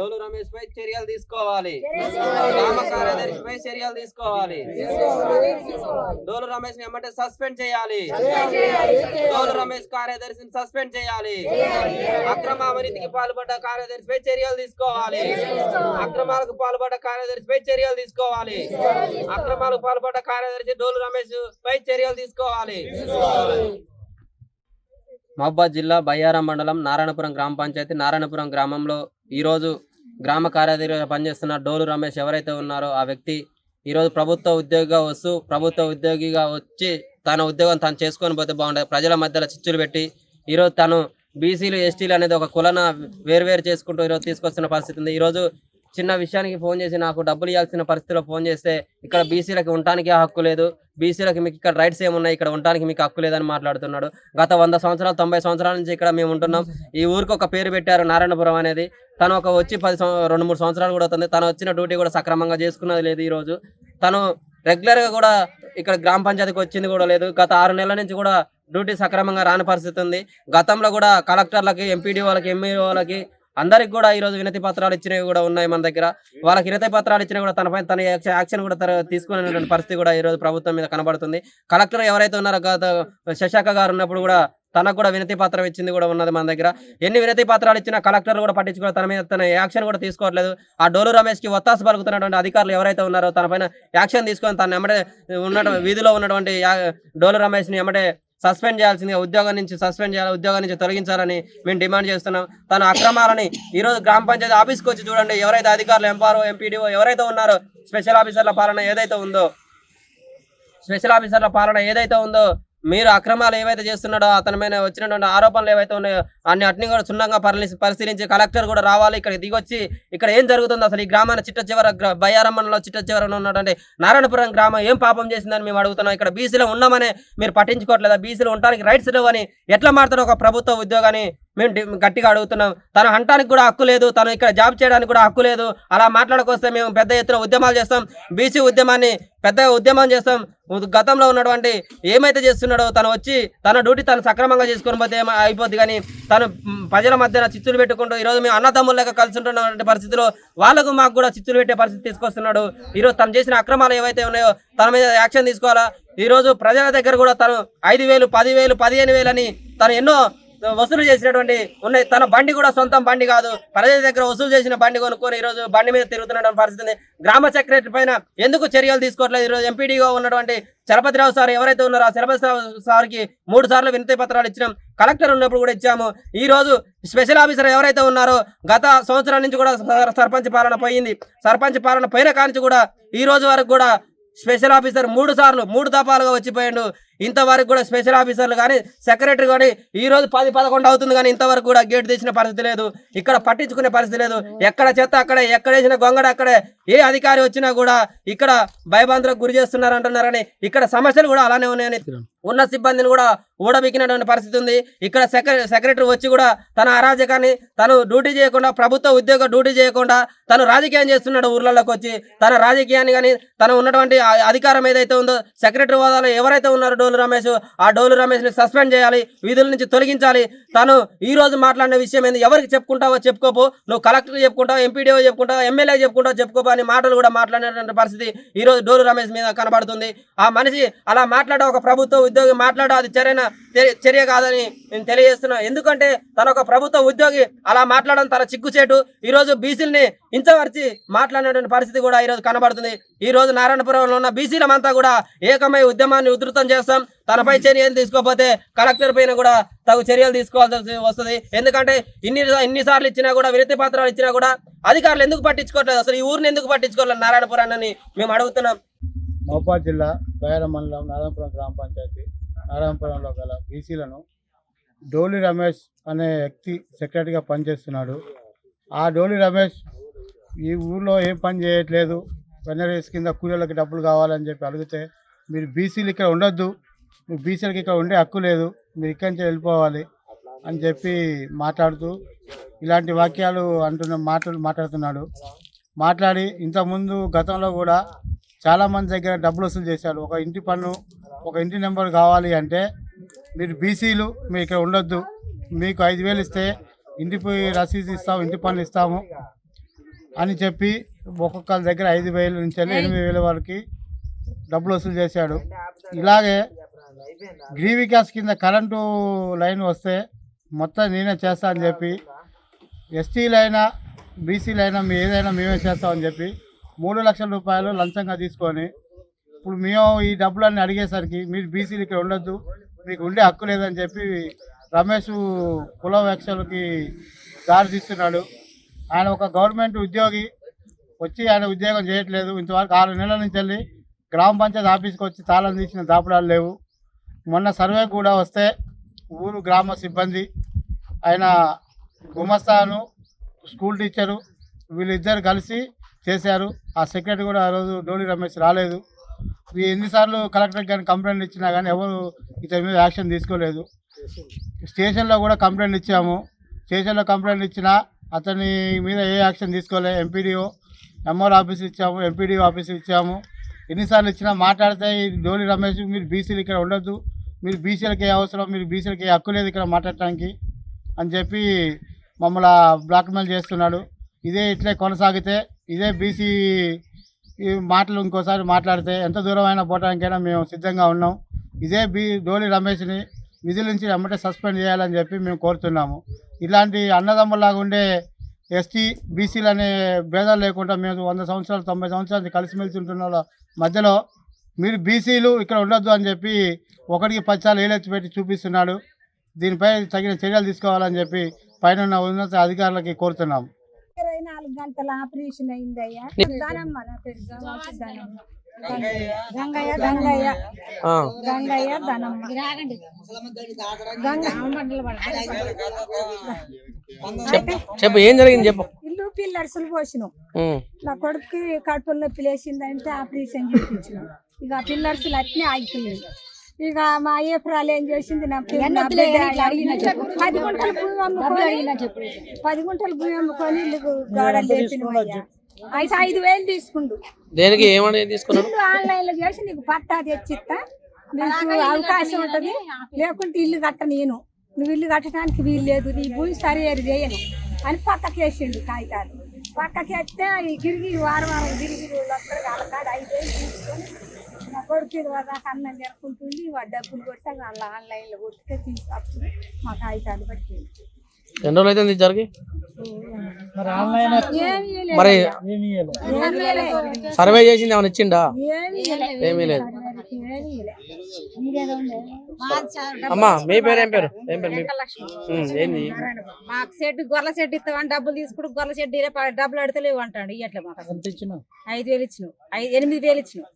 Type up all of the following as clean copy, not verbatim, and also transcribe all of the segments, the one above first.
డోలు రమేష్ పై చర్యలు తీసుకోవాలి. గ్రామ కార్యదర్శిపై చర్యలు తీసుకోవాలి. డోలు రమేష్ ని ఎమ్మటే సస్పెండ్ చేయాలి. డోలు రమేష్ కార్యదర్శిని సస్పెండ్ చేయాలి. అక్రమ అవినీతికి పాల్పడ్డ కార్యదర్శిపై చర్యలు తీసుకోవాలి. అక్రమాలకు పాల్పడ్డ కార్యదర్శిపై చర్యలు తీసుకోవాలి. అక్రమాలకు పాల్పడ్డ కార్యదర్శి డోలు రమేష్ పై చర్యలు తీసుకోవాలి. మహబూబాద్ జిల్లా బయ్యారం మండలం నారాయణపురం గ్రామ పంచాయతీ నారాయణపురం గ్రామంలో ఈరోజు గ్రామ కార్యదర్శిగా పనిచేస్తున్న డోలు రమేష్ ఎవరైతే ఉన్నారో ఆ వ్యక్తి ఈరోజు ప్రభుత్వ ఉద్యోగిగా వచ్చి తన ఉద్యోగం తను చేసుకొని పోతే బాగుంటుంది. ప్రజల మధ్యలో చిచ్చులు పెట్టి ఈరోజు తను బీసీలు ఎస్టీలు అనేది ఒక కులన వేరువేరు చేసుకుంటూ ఈరోజు తీసుకొస్తున్న పరిస్థితి ఉంది. ఈరోజు చిన్న విషయానికి ఫోన్ చేసి నాకు డబ్బులు ఇవ్వాల్సిన పరిస్థితిలో ఫోన్ చేస్తే ఇక్కడ బీసీలకి ఉండటానికి హక్కు లేదు, బీసీలకి మీకు ఇక్కడ రైట్స్ ఏమున్నాయి, ఇక్కడ ఉండటానికి మీకు హక్కు లేదని మాట్లాడుతున్నాడు. గత 100 సంవత్సరాలు 90 సంవత్సరాల నుంచి ఇక్కడ మేము ఉంటున్నాం. ఈ ఊరికి ఒక పేరు పెట్టారు నారాయణపురం అనేది. తను వచ్చి 2-3 సంవత్సరాలు కూడా అవుతుంది. తను వచ్చిన డ్యూటీ కూడా సక్రమంగా చేసుకున్నది లేదు. ఈరోజు తను రెగ్యులర్గా కూడా ఇక్కడ గ్రామ పంచాయతీకి వచ్చింది కూడా లేదు. గత 6 నెలల నుంచి కూడా డ్యూటీ సక్రమంగా రాని పరిస్థితి ఉంది. గతంలో కూడా కలెక్టర్లకి, ఎంపీడీ వాళ్ళకి, ఎంఈఓ వాళ్ళకి అందరికి కూడా ఈరోజు వినతి పత్రాలు ఇచ్చినవి కూడా ఉన్నాయి మన దగ్గర. వాళ్ళకి వినతి పత్రాలు ఇచ్చినా కూడా తనపై తన యాక్షన్ కూడా తీసుకునేటువంటి పరిస్థితి కూడా ఈరోజు ప్రభుత్వం మీద కనబడుతుంది. కలెక్టర్ ఎవరైతే ఉన్నారో గత శశాఖ గారు ఉన్నప్పుడు కూడా తనకు కూడా వినతి పత్రం ఇచ్చింది కూడా ఉన్నది మన దగ్గర. ఎన్ని వినతి పత్రాలు ఇచ్చినా కలెక్టర్ కూడా పట్టించుకో తన మీద తన యాక్షన్ కూడా తీసుకోవట్లేదు. ఆ డోలు రమేష్కి ఒత్తాసు పలుకుతున్నటువంటి అధికారులు ఎవరైతే ఉన్నారో తన పైన యాక్షన్ తీసుకొని తను ఎమ్మటే వీధిలో ఉన్నటువంటి డోలు రమేష్ని ఎమ్మటే సస్పెండ్ చేయాల్సిందిగా ఉద్యోగం నుంచి తొలగించాలని మేము డిమాండ్ చేస్తున్నాం. తన అక్రమాలని ఈరోజు గ్రామ పంచాయతీ ఆఫీస్కి వచ్చి చూడండి. ఎవరైతే అధికారులు ఎంఆర్ఓ, ఎంపీడీఓ ఎవరైతే ఉన్నారో స్పెషల్ ఆఫీసర్ల పాలన ఏదైతే ఉందో మీరు అక్రమాలు ఏవైతే చేస్తున్నాడో అతని మీద వచ్చినటువంటి ఆరోపణలు ఏవైతే ఉన్నాయో అన్నిటిని కూడా క్షుణ్ణంగా పరిశీలించి కలెక్టర్ కూడా రావాలి. ఇక్కడ దిగొచ్చి ఇక్కడ ఏం జరుగుతుందో అసలు ఈ గ్రామాన్ని బయ్యారం మండలంలో చిట్ట ఉన్నటువంటి నారాయణపురం గ్రామం ఏం పాపం చేసిందని మేము అడుగుతున్నాం. ఇక్కడ బీసీలో ఉన్నామనే మీరు పట్టించుకోవట్లేదా? బీసీలో ఉండడానికి రైట్స్ లేవని ఎట్లా మారుతారో ఒక ప్రభుత్వ ఉద్యోగాన్ని మేము గట్టిగా అడుగుతున్నాం. తను అంటానికి కూడా హక్కు లేదు, తను ఇక్కడ జాబ్ చేయడానికి కూడా హక్కు లేదు. అలా మాట్లాడకొస్తే మేము పెద్ద ఎత్తున ఉద్యమాలు చేస్తాం. బీసీ ఉద్యమాన్ని పెద్దగా ఉద్యమం చేస్తాం. గతంలో ఉన్నటువంటి ఏమైతే చేస్తున్నాడో తను వచ్చి తన డ్యూటీ తను సక్రమంగా చేసుకొని పోతే అయిపోద్ది. కానీ తను ప్రజల మధ్యన చిచ్చులు పెట్టుకుంటూ ఈరోజు మేము అన్నదమ్ముల లెక్క కలిసి ఉంటున్నటువంటి పరిస్థితిలో మాకు కూడా చిచ్చులు పెట్టే పరిస్థితి తీసుకొస్తున్నాడు. ఈరోజు తను చేసిన అక్రమాలు ఏవైతే ఉన్నాయో తన మీద యాక్షన్ తీసుకోవాలా. ఈరోజు ప్రజల దగ్గర కూడా తను 5,000, 10,000, 15,000 అని తను ఎన్నో వసూలు చేసినటువంటి ఉన్నాయి. తన బండి కూడా సొంతం బండి కాదు, ప్రజల దగ్గర వసూలు చేసిన బండి కొనుక్కొని ఈరోజు బండి మీద తిరుగుతున్న పరిస్థితి. గ్రామ సెక్రటరీ పైన ఎందుకు చర్యలు తీసుకోవట్లేదు? ఈరోజు ఎంపీడీగా ఉన్నటువంటి చలపతిరావు సార్ ఎవరైతే ఉన్నారో ఆ చలపతిరావు సార్కి 3 సార్లు వినతి పత్రాలు ఇచ్చినాం. కలెక్టర్ ఉన్నప్పుడు కూడా ఇచ్చాము. ఈ రోజు స్పెషల్ ఆఫీసర్ ఎవరైతే ఉన్నారో గత సంవత్సరం నుంచి కూడా సర్పంచ్ పాలన పోయింది. సర్పంచ్ పాలన పోయిన కానించి కూడా ఈ రోజు వరకు కూడా స్పెషల్ ఆఫీసర్ 3 దఫాలుగా వచ్చిపోయాడు. ఇంతవరకు కూడా స్పెషల్ ఆఫీసర్లు కానీ సెక్రటరీ కానీ ఈరోజు 10-11 అవుతుంది కానీ ఇంతవరకు కూడా గేట్ తీసిన పరిస్థితి లేదు. ఇక్కడ పట్టించుకునే పరిస్థితి లేదు. ఎక్కడ చెత్త అక్కడే, ఎక్కడేసిన గొంగడ అక్కడే. ఏ అధికారి వచ్చినా కూడా ఇక్కడ భయభ్రాంతులకు గురి చేస్తున్నారు అంటున్నారని ఇక్కడ సమస్యలు కూడా అలానే ఉన్నాయని ఉన్న సిబ్బందిని కూడా ఊడబిక్కినటువంటి పరిస్థితి ఉంది. ఇక్కడ సెక్రటరీ వచ్చి కూడా తన అరాజకాన్ని తను డ్యూటీ చేయకుండా, ప్రభుత్వ ఉద్యోగ డ్యూటీ చేయకుండా తను రాజకీయం చేస్తున్నాడు. ఊర్లలోకి వచ్చి తన రాజకీయాన్ని కానీ తను ఉన్నటువంటి అధికారం ఏదైతే ఉందో సెక్రటరీ హోదాలో ఎవరైతే ఉన్నారో డోలు రమేష్, ఆ డోలు రమేష్ని సస్పెండ్ చేయాలి, విధుల నుంచి తొలగించాలి. తను ఈ రోజు మాట్లాడిన విషయం ఏంది? ఎవరికి చెప్పుకుంటావో చెప్పుకోపో, నువ్వు కలెక్టర్ చెప్పుకుంటావు, ఎంపీడీఓ చెప్పుకుంటావు, ఎమ్మెల్యే చెప్పుకుంటావు, చెప్పుకోపో అని మాటలు కూడా మాట్లాడినటువంటి పరిస్థితి ఈ రోజు డోలు రమేష్ మీద కనబడుతుంది. ఆ మనిషి అలా మాట్లాడ ఒక ప్రభుత్వ ఉద్యోగి మాట్లాడ అది చర్య కాదని నేను తెలియజేస్తున్నాను. ఎందుకంటే తన ఒక ప్రభుత్వ ఉద్యోగి అలా మాట్లాడడం తన చిక్కుచేటు. ఈరోజు బీసీలని ఇంచవరిచి మాట్లాడినటువంటి పరిస్థితి కూడా ఈరోజు కనబడుతుంది. ఈ రోజు నారాయణపురంలో ఉన్న బీసీలమంతా కూడా ఏకమై ఉద్యమాన్ని ఉధృతం చేస్తాం. తనపై చర్యలు తీసుకోకపోతే కలెక్టర్ పైన కూడా తగు చర్యలు తీసుకోవాల్సి వస్తుంది. ఎందుకంటే ఇన్నిసార్లు ఇచ్చినా కూడా వినతి పత్రాలు ఇచ్చినా కూడా అధికారులు ఎందుకు పట్టించుకోవట్లేదు? అసలు ఈ ఊరిని ఎందుకు పట్టించుకోవాలి నారాయణపురాన్ని మేము అడుగుతున్నాం. మహబూబాద్ జిల్లా బయ్యారం మండలం నారాయణపురం గ్రామ పంచాయతీ నారాయణపురంలో గల బీసీలను డోలి రమేష్ అనే వ్యక్తి సెక్రటరీగా పనిచేస్తున్నాడు. ఆ డోలి రమేష్ ఈ ఊళ్ళో ఏం పని చేయట్లేదు, వెనరేస్ కింద కూలీలకు డబ్బులు కావాలని చెప్పి అడిగితే మీరు బీసీలు ఇక్కడ ఉండొద్దు, మీరు బీసీలకు ఇక్కడ ఉండే హక్కు లేదు, మీరు ఇక్కడి నుంచి వెళ్ళిపోవాలి అని చెప్పి మాట్లాడుతూ ఇలాంటి వాక్యాలు మాట్లాడుతున్నాడు. మాట్లాడి ఇంతకుముందు గతంలో కూడా చాలామంది దగ్గర డబ్బులు వసూలు చేశాడు. ఒక ఇంటి పన్ను, ఒక ఇంటి నెంబర్ కావాలి అంటే మీరు బీసీలు మీరు ఇక్కడ ఉండొద్దు, మీకు 5,000 ఇస్తే ఇంటి రసీదు ఇస్తాము, ఇంటి పన్ను ఇస్తాము, అని చెప్పి ఒక్కొక్కరి దగ్గర 5,000 నుంచి 8,000 వరకు డబ్బులు వసూలు చేశాడు. ఇలాగే గ్రీవికాస్ కింద కరెంటు లైన్ వస్తే మొత్తం నేనే చేస్తా అని చెప్పి ఎస్టీలైనా బీసీలైనా ఏదైనా మేమే చేస్తామని చెప్పి 3 లక్షల రూపాయలు లంచంగా తీసుకొని ఇప్పుడు మేము ఈ డబ్బులన్నీ అడిగేసరికి మీరు బీసీలు ఇక్కడ ఉండొద్దు, మీకు ఉండే హక్కు లేదని చెప్పి రమేష్ కుల వ్యాఖ్యలకి దారి తీస్తున్నాడు. ఆయన ఒక గవర్నమెంట్ ఉద్యోగి వచ్చి ఆయన ఉద్యోగం చేయట్లేదు. ఇంతవరకు 6 నెలల నుంచి వెళ్ళి గ్రామ పంచాయతీ ఆఫీస్కి వచ్చి తాళం తీసిన దాపడాలు లేవు. మొన్న సర్వే కూడా వస్తే ఊరు గ్రామ సిబ్బంది ఆయన గుమస్తాను స్కూల్ టీచరు వీళ్ళిద్దరు కలిసి చేశారు. ఆ సెక్రటరీ కూడా ఆ రోజు డోలి రమేష్ రాలేదు. ఎన్నిసార్లు కలెక్టర్ గారిని కంప్లైంట్ ఇచ్చినా కానీ ఎవరు ఇతని మీద యాక్షన్ తీసుకోలేదు. స్టేషన్లో కూడా కంప్లైంట్ ఇచ్చాము. స్టేషన్లో కంప్లైంట్ ఇచ్చినా అతని మీద ఏ యాక్షన్ తీసుకోలేదు. ఎంపీడీఓ ఎంఆర్ ఆఫీస్ ఇచ్చాము, ఎంపీడీఓ ఆఫీస్ ఇచ్చాము. ఎన్నిసార్లు ఇచ్చినా మాట్లాడితే ఈ డోలి రమేష్ మీరు బీసీలు ఇక్కడ ఉండొద్దు, మీరు బీసీలకి అవసరం, మీరు బీసీలకి హక్కు లేదు ఇక్కడ మాట్లాడటానికి అని చెప్పి మమ్మల్ని బ్లాక్మెయిల్ చేస్తున్నాడు. ఇట్లే కొనసాగితే ఇదే బీసీ మాటలు ఇంకోసారి మాట్లాడితే ఎంత దూరం అయినా పోవడానికైనా మేము సిద్ధంగా ఉన్నాం. ఇదే డోలి రమేష్ని విధుల నుంచి వెంబడే సస్పెండ్ చేయాలని చెప్పి మేము కోరుతున్నాము. ఇలాంటి అన్నదమ్ములాగా ఉండే ఎస్టీ బీసీలు అనే భేదాలు లేకుండా మేము 100 సంవత్సరాలు 90 సంవత్సరాలు కలిసిమెలిసి ఉంటున్న వాళ్ళ మధ్యలో మీరు బీసీలు ఇక్కడ ఉండొద్దు అని చెప్పి ఒకటికి 10 సార్లు ఏలెత్తి పెట్టి చూపిస్తున్నాడు. దీనిపై తగిన చర్యలు తీసుకోవాలని చెప్పి పైన ఉన్న ఉన్నత అధికారులకి కోరుతున్నాము. 24 గంటల ఆపరేషన్ అయిందయ్యా. దానమ్మ నా పేరు గంగయ్య గంగయ్య గంగయ్య దానమ్మ చెప్పు ఏం జరిగింది చెప్పు. ఇల్లు పిల్లర్సులు పోసినాం. నా కొడుకు కడుపులో నొప్పి లేచిందంటే ఆపరేషన్ చేయించినాం. ఇక పిల్లర్సులు అట్నే ఆగిపోయింది. ఇక మా ఏప్రాలు ఏం చేసింది, నా 10 గుంటలు భూమి అమ్ముకొని ఇల్లు గోడలు లేపిన. అయితే 5,000 తీసుకుండు. దేనికి ఏమని తీసుకున్నాడు? ఆన్లైన్ లో చేసి నీకు పట్టా తెచ్చిస్తా, నీకు అవకాశం ఉంటది, లేకుంటే ఇల్లు కట్ట నేను, నువ్వు ఇల్లు కట్టడానికి వీలు లేదు, నీ భూమి సరియేరు చేయను అని పక్కకేసిండు కాగితాలు. పక్కకేస్తే ఈ గిరిగిరి వారం గిరిగిరి ఒక్కడికి అలకాడ 5,000 తీసుకొని నా కొడుకు దాకా అన్నం జరుపుకుంటుంది. వాడు డబ్బులు కొట్టే వాళ్ళ ఆన్లైన్లో కొట్టితే తీసుకొచ్చి మా కాగితాలు పట్టింది. ఎన్ని రోజులు అయితే జరిగి మరి సర్వే చేసింది ఏమైనా ఇచ్చిండా? ఏమీ లేదు. అమ్మా మీ పేరు ఏం పేరు? ఏంది మాకు షెడ్ గొర్రెల షెడ్ ఇస్తామని డబ్బులు తీసుకుంటూ గొర్రెల షెడ్ డబ్బులు అడతలేవు అంటాడు. ఇయ్యట్లే మాకు 5,000 ఇచ్చినావు, 8,000 ఇచ్చినావు.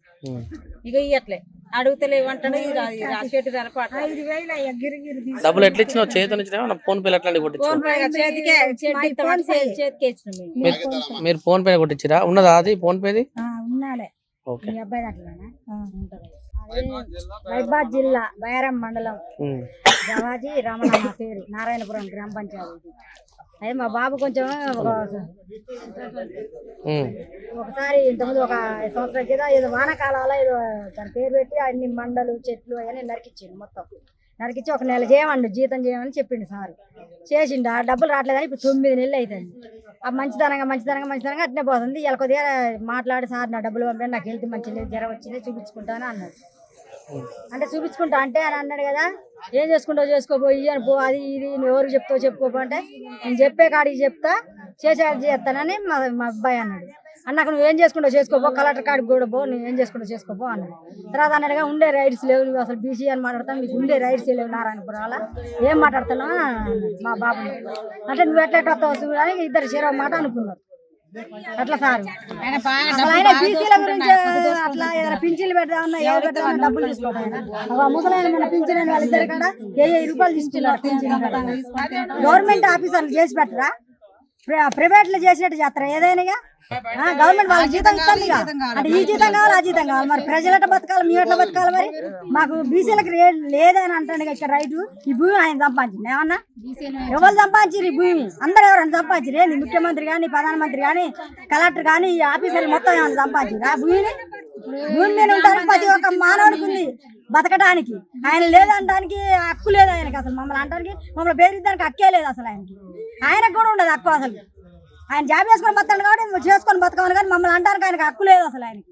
ఇక ఇయ్యట్లే అడుగుతలేవు అంటాడు. డబ్బులు ఎట్లా ఇచ్చినావు? చేతి నుంచి ఫోన్ పే ఎట్లా కొట్టించారు? చేతికే ఇచ్చినాం. మీరు ఫోన్ పే కొట్టించారా? ఉన్నదా అది ఫోన్ పేది? మహబాద్ జిల్లా బైరం మండలం జవాజీ రమణ నా పేరు, నారాయణపురం గ్రామ పంచాయతీ. అదే మా బాబు కొంచెం ఒకసారి ఇంతకుముందు ఒక 5 సంవత్సరాల క్రితం ఏదో వానాకాలంలో ఏదో దాని పేరు పెట్టి అన్ని మండలు చెట్లు అవన్నీ నరికిచ్చిండు. మొత్తం నరికిచ్చి 1 నెల చేయమండు, జీతం చేయమని చెప్పిండు సార్. చేసిండు. ఆ డబ్బులు రావట్లేదని ఇప్పుడు 9 నెలలు అవుతుంది. ఆ మంచిదనంగా అట్నే పోతుంది. ఇలా కొద్దిగా మాట్లాడి సార్ నా డబ్బులు పంపండి, నాకు హెల్త్ మంచి లేదు, జ్వరం వచ్చింది, చూపించుకుంటాను అన్నాడు. అంటే చూపించుకుంటా అంటే అని అన్నాడు కదా, ఏం చేసుకుంటావు చేసుకోపోయి అని పో, అది ఇది నువ్వు ఎవరికి చెప్తావు చెప్పుకోపో అంటే నేను చెప్పే కాడికి చెప్తా, చేసేది చేస్తానని మా అబ్బాయి అన్నాడు. అన్నాక నువ్వు ఏం చేసుకుంటావు చేసుకోపో, కలెక్టర్ కాడికి కూడా పో, నువ్వు ఏం చేసుకుంటావు చేసుకోపో అన్నాడు. తర్వాత అన్నాడుగా ఉండే రైట్స్ లేవు, నువ్వు అసలు బీసీ అని మాట్లాడతావు, మీకు ఉండే రైట్స్ లేవు నారాయణపురాల, ఏం మాట్లాడుతున్నావు మా బాబు అంటే నువ్వు ఎట్లా వస్తావు చూడడానికి ఇద్దరు చేరవ మాట అనుకున్నారు. అట్లా సార్ ఆయన బీసీల గురించి అట్లా ఏదైనా పింఛన్లు పెడతామన్నా ఏ పెడతామన్నా డబ్బులు తీసుకోవడం. ముసలైన మన పింఛన్ వాళ్ళిద్దరు కూడా 1000 రూపాయలు తీసుకున్నారు పింఛన్. గవర్నమెంట్ ఆఫీసర్లు చేసి పెట్టరా, ప్రైవేట్ లో చేసినట్టు చేస్తారా ఏదైనా? గవర్నమెంట్ వాళ్ళకి జీతం ఇస్తుంది అంటే ఈ జీతం కావాలి ఆ జీతం కావాలి. మరి ప్రజలు ఎట్లా బతకాలి, మేము ఎట్లా బతకాలి? మరి మాకు బీసీలకు లేదని అంటాడు ఇక్కడ రైతు. ఈ భూమి ఆయన సంపాదించింది ఏమన్నా? ఎవరు సంపాదించారు ఈ భూమి? అందరూ ఎవరైనా సంపాదించారు? ఏంది ముఖ్యమంత్రి కానీ, ప్రధానమంత్రి కానీ, కలెక్టర్ కానీ, ఈ ఆఫీసర్లు మొత్తం ఏమైనా సంపాదించారు ఆ భూమిని? భూమి మీద ఉంటానికి ప్రతి ఒక్క మానవుడికి ఉంది బతకడానికి. ఆయన లేదనడానికి హక్కు లేదు ఆయనకి, అసలు మమ్మల్ని అంటానికి, మమ్మల్ని బెదిరించడానికి హక్కే లేదు అసలు ఆయనకి. ఆయనకు కూడా ఉండదు హక్కు అసలు. ఆయన జాబ్ చేసుకొని బతాడు కాబట్టి నువ్వు చేసుకొని బతకమని, కానీ మమ్మల్ని అంటానికి ఆయనకు హక్కు లేదు అసలు. ఆయనకి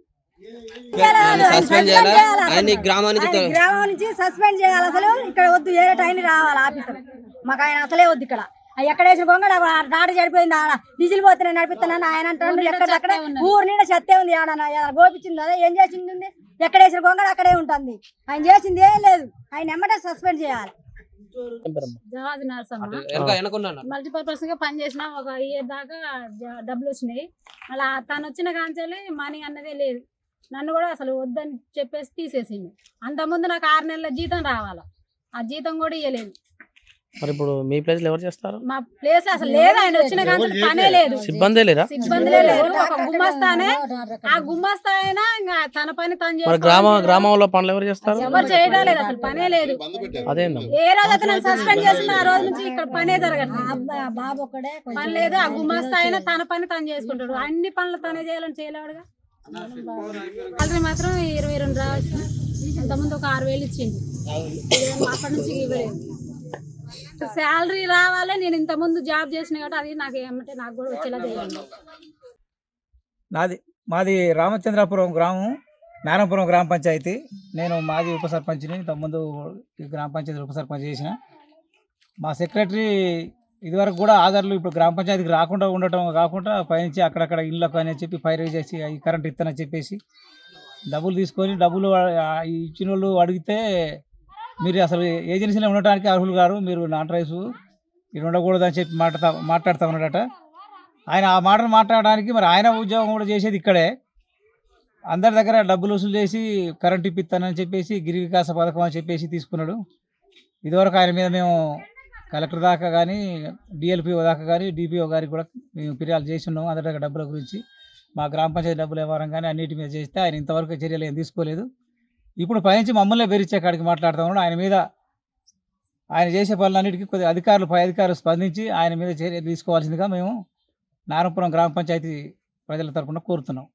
సస్పెండ్ చేయాలా ఆయన గ్రామం నుంచి గ్రామం నుంచి సస్పెండ్ చేయాలి అసలు. ఇక్కడ వద్దు, ఏరే టైం రావాలి ఆఫీసర్. మాకు ఆయన అసలే వద్దు ఇక్కడ. ఎక్కడ వేసిన గొంగడ నాట చెడిపోయింది, ఆడ డీజిల్ పోతే నేను నడిపిస్తున్నాను ఆయన అంటాడు. ఎక్కడక్కడ ఊరు నీడ చెత్తే ఉంది, ఆడ గోపించింది అదే ఏం చేసింది ఉంది. ఎక్కడ వేసిన గొంగడ అక్కడే ఉంటుంది. ఆయన చేసింది ఏం లేదు. ఆయన ఎమ్మటే సస్పెండ్ చేయాలి. జవాజు నరసమ్మ మల్టీపర్పస్ గా పనిచేసిన 1 ఇయర్ దాకా డబ్బులు వచ్చినాయి. అలా తను వచ్చిన కాంచాలి మనీ అన్నదే లేదు. నన్ను కూడా అసలు వద్దని చెప్పేసి తీసేసిండు. అంతకుముందు నాకు 6 నెలల జీతం రావాలా, ఆ జీతం కూడా ఇవ్వలేదు. మరి ఇప్పుడు మీ ప్లేస్ లో ఎవరు చేస్తారు? మా ప్లేస్ అసలు లేదు. ఆయన వచ్చిన కాంచాలి పనే లేదు, సిబ్బంది లేదా? సిబ్బందిలే లేరు. ఒక గుమ్మస్తానే, ఆ గుమ్మస్తా అయినా ఇంకా తన పని తను మరి చేస్తాడు. గ్రామంలో పనులు ఎవరు చేస్తారు? ఎవరు చేయడం లేదు, అసలు పనే లేదు. అదేందా ఏ రోజు అయితే నన్ను సస్పెండ్ చేసిన ఆ రోజు నుంచి ఇక్కడ పనే జరగట్లేదు. బాబు ఒక్కడే పని లేదు. ఆ గుమాస్తా అయినా తన పని తను చేసుకుంటాడు. అన్ని పనులు తనే చేయాలని చేయలేడుగా. సాలరీ మాత్రం 22 రావచ్చు. ఇంతకుముందు ఒక 6,000 ఇచ్చింది, అప్పటి నుంచి ఇవ్వలేదు. శాలరీ రావాలి. నేను ఇంతకుముందు జాబ్ చేసిన కాబట్టి అది నాకు ఏమంటే నాకు కూడా వచ్చేలా చేయండి. మాది రామచంద్రాపురం గ్రామం, నారాయణపురం గ్రామ పంచాయతీ. నేను మాజీ ఉప సర్పంచ్ని. ఇంతకుముందు ఈ గ్రామ పంచాయతీ ఉప సర్పంచ్ చేసిన. మా సెక్రటరీ ఇదివరకు కూడా ఆధార్లు ఇప్పుడు గ్రామ పంచాయతీకి రాకుండా ఉండటం కాకుండా పైనుంచి అక్కడక్కడ ఇళ్ళకు అని చెప్పి ఫైర్ చేసి ఈ కరెంట్ ఇస్తానని చెప్పేసి డబ్బులు తీసుకొని డబ్బులు ఇచ్చిన వాళ్ళు అడిగితే మీరు అసలు ఏజెన్సీలో ఉండటానికి అర్హులు గారు, మీరు నాన్ రైసు ఇక్కడ ఉండకూడదు అని చెప్పి మాట్లాడుతూ ఉన్నాడట. ఆయన ఆ మాటలు మాట్లాడడానికి మరి ఆయన ఉద్యోగం కూడా చేసేది ఇక్కడే. అందరి దగ్గర డబ్బులు వసూలు చేసి కరెంట్ ఇప్పిస్తానని చెప్పేసి గిరి వికాస పథకం అని చెప్పేసి తీసుకున్నాడు. ఇదివరకు ఆయన మీద మేము కలెక్టర్ దాకా కానీ డిఎల్పిఓ దాకా కానీ డిపిఓ గారికి కూడా మేము ఫిర్యాదు చేసి ఉన్నాము అందరి దగ్గర డబ్బుల గురించి. మా గ్రామ పంచాయతీ డబ్బులు వ్యవహారం కానీ అన్నిటి మీద చేస్తే ఆయన ఇంతవరకు చర్యలు ఏం తీసుకోలేదు. ఇప్పుడు పైనుంచి మమ్మల్ని బెదిరించే కాడికి మాట్లాడుతూ ఉన్నాడు. ఆయన మీద ఆయన చేసే పనులన్నిటికీ కొద్దిగా పై అధికారులు స్పందించి ఆయన మీద చర్యలు తీసుకోవాల్సిందిగా మేము నారాయణపురం గ్రామ పంచాయతీ ప్రజల తరఫున కోరుతున్నాం.